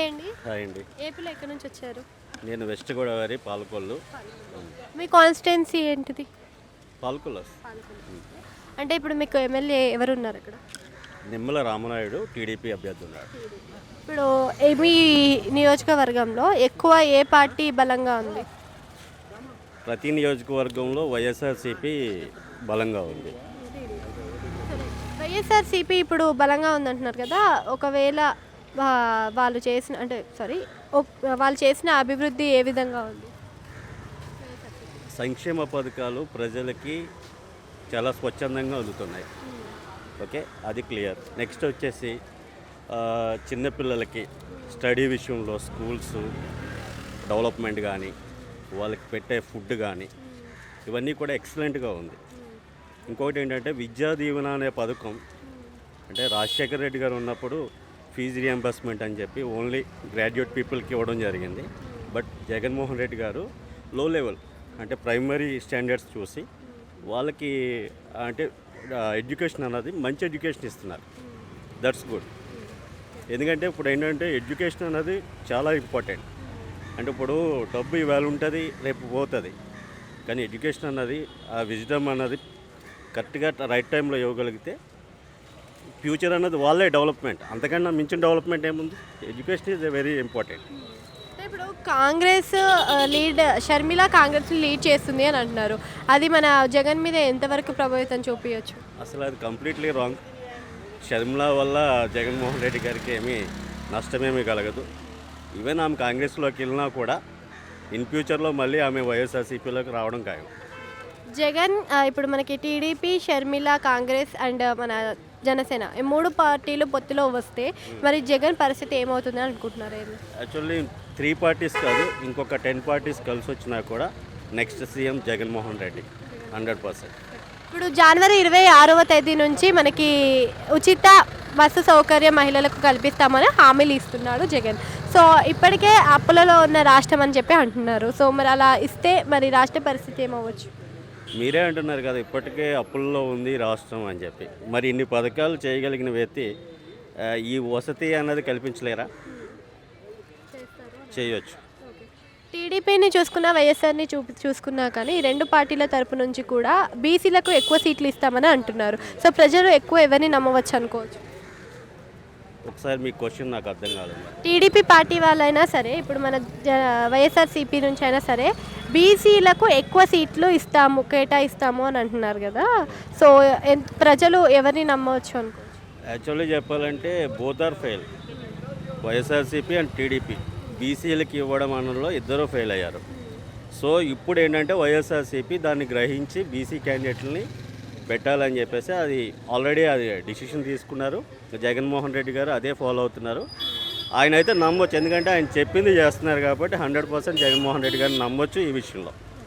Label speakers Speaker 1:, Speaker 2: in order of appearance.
Speaker 1: అండి.
Speaker 2: హాయ్ అండి.
Speaker 1: ఏపీలో ఎక్కడి నుంచి వచ్చారు?
Speaker 2: నేను వెస్ట్ గోదావరి పాలకొల్లు.
Speaker 1: మీ కాన్స్టిట్యున్సీ ఏంటిది?
Speaker 2: పాలకొల్లు
Speaker 1: అంటే ఇప్పుడు మీకు ఎమ్మెల్యే ఎవరు ఉన్నారు అక్కడ?
Speaker 2: నిమ్మల రామనాయుడు టీడీపీ అభ్యర్థి ఉన్నాడు.
Speaker 1: ఇప్పుడు మీ నియోజకవర్గంలో ఎక్కువ ఏ పార్టీ బలంగా ఉంది?
Speaker 2: ప్రతి నియోజకవర్గంలో వైఎస్ఆర్సీపీ బలంగా ఉంది.
Speaker 1: వైఎస్ఆర్సీపీ ఇప్పుడు బలంగా ఉందంటున్నారు కదా, ఒకవేళ వాళ్ళు చేసిన వాళ్ళు చేసిన అభివృద్ధి ఏ విధంగా ఉంది?
Speaker 2: సంక్షేమ పథకాలు ప్రజలకి చాలా స్వచ్ఛందంగా అందుతున్నాయి. ఓకే, అది క్లియర్. నెక్స్ట్ వచ్చేసి చిన్నపిల్లలకి స్టడీ విషయంలో స్కూల్స్ డెవలప్మెంట్ కానీ, వాళ్ళకి పెట్టే ఫుడ్ కానీ, ఇవన్నీ కూడా ఎక్సలెంట్గా ఉంది. ఇంకొకటి ఏంటంటే విద్యా దీవెన అనే పథకం, అంటే రాజశేఖర్ రెడ్డి గారు ఉన్నప్పుడు ఫీజు రియంబర్స్మెంట్ అని చెప్పి ఓన్లీ గ్రాడ్యుయేట్ పీపుల్కి ఇవ్వడం జరిగింది. బట్ జగన్మోహన్ రెడ్డి గారు లో లెవెల్ అంటే ప్రైమరీ స్టాండర్డ్స్ చూసి వాళ్ళకి అంటే ఎడ్యుకేషన్ అన్నది మంచి ఎడ్యుకేషన్ ఇస్తున్నారు. That's good. ఎందుకంటే ఇప్పుడు ఏంటంటే ఎడ్యుకేషన్ అన్నది చాలా ఇంపార్టెంట్. అంటే ఇప్పుడు డబ్బు ఇవాళ ఉంటుంది, రేపు పోతుంది. కానీ ఎడ్యుకేషన్ అన్నది ఆ విజ్డమ్ అన్నది కరెక్ట్గా రైట్ టైంలో ఇవ్వగలిగితే ఫ్యూచర్ అన్నది వాళ్ళే డెవలప్మెంట్. అంతకన్నా మించిన డెవలప్మెంట్ ఏముంది? Education is very important.
Speaker 1: ఇప్పుడు కాంగ్రెస్ షర్మిల కాంగ్రెస్ లీడ్ చేస్తుంది అని అంటున్నారు. అది మన జగన్ మీద ఎంతవరకు ప్రభావితం చూపించచ్చు?
Speaker 2: అసలు అది కంప్లీట్లీ రాంగ్. షర్మిల వల్ల జగన్మోహన్ రెడ్డి గారికి ఏమీ నష్టమేమీ కలగదు. ఈవెన్ ఆమె కాంగ్రెస్లోకి వెళ్ళినా కూడా ఇన్ ఫ్యూచర్లో మళ్ళీ ఆమె వైఎస్ఆర్సీపీలోకి రావడం ఖాయం.
Speaker 1: జగన్ ఇప్పుడు మనకి టీడీపీ, షర్మిల, కాంగ్రెస్ అండ్ మన జనసేన ఈ మూడు పార్టీలు పొత్తులో వస్తే మరి జగన్ పరిస్థితి ఏమవుతుందని అనుకుంటున్నారు?
Speaker 2: యాక్చువల్లీ 3 పార్టీస్ కాదు, ఇంకొక 10 పార్టీస్ కలిసి వచ్చినా కూడా నెక్స్ట్ సీఎం జగన్మోహన్ రెడ్డి 100%.
Speaker 1: ఇప్పుడు జనవరి 26వ తేదీ నుంచి మనకి ఉచిత బస్సు సౌకర్యం మహిళలకు కల్పిస్తామని హామీలు ఇస్తున్నాడు జగన్. సో ఇప్పటికే అప్పులలో ఉన్న రాష్ట్రం అని చెప్పి అంటున్నారు. సో మరి అలా ఇస్తే మరి రాష్ట్ర పరిస్థితి ఏమవ్వచ్చు?
Speaker 2: మీరే అంటున్నారు కదా ఇప్పటికే అప్పుల్లో ఉంది రాష్ట్రం అని చెప్పి. మరి ఇన్ని పథకాలు చేయగలిగిన వ్యక్తి ఈ వసతి అన్నది కల్పించలేరా? చేయొచ్చు.
Speaker 1: టీడీపీని చూసుకున్నా, వైఎస్ఆర్ని చూసుకున్నా కానీ ఈ రెండు పార్టీల తరపు నుంచి కూడా బీసీలకు ఎక్కువ సీట్లు ఇస్తామని అంటున్నారు. సో ప్రజలు ఎక్కువ ఎవరిని నమ్మవచ్చు అనుకోవచ్చు?
Speaker 2: ఒకసారి మీ క్వశ్చన్ నాకు అర్థం కాలేదు.
Speaker 1: టీడీపీ పార్టీ వాళ్ళైనా సరే, ఇప్పుడు మన వైఎస్ఆర్సీపీ నుంచి అయినా సరే బీసీలకు ఎక్కువ సీట్లు కేటాయిస్తాము అని అంటున్నారు కదా. సో ప్రజలు ఎవరిని నమ్మవచ్చు అనుకోవచ్చు?
Speaker 2: యాక్చువల్లీ చెప్పాలంటే both are fail. YSRCP and TDP బీసీలకి ఇవ్వడం అనడంలో ఇద్దరూ ఫెయిల్ అయ్యారు. సో ఇప్పుడు ఏంటంటే వైఎస్ఆర్సీపీ దాన్ని గ్రహించి బీసీ క్యాండిడేట్లని పెట్టాలని చెప్పేసి అది ఆల్రెడీ అది డిసిషన్ తీసుకున్నారు. జగన్మోహన్ రెడ్డి గారు అదే ఫాలో అవుతున్నారు. ఆయన అయితే నమ్మొచ్చు, ఎందుకంటే ఆయన చెప్పింది చేస్తున్నారు కాబట్టి 100% జగన్మోహన్ రెడ్డి గారిని నమ్మొచ్చు ఈ విషయంలో.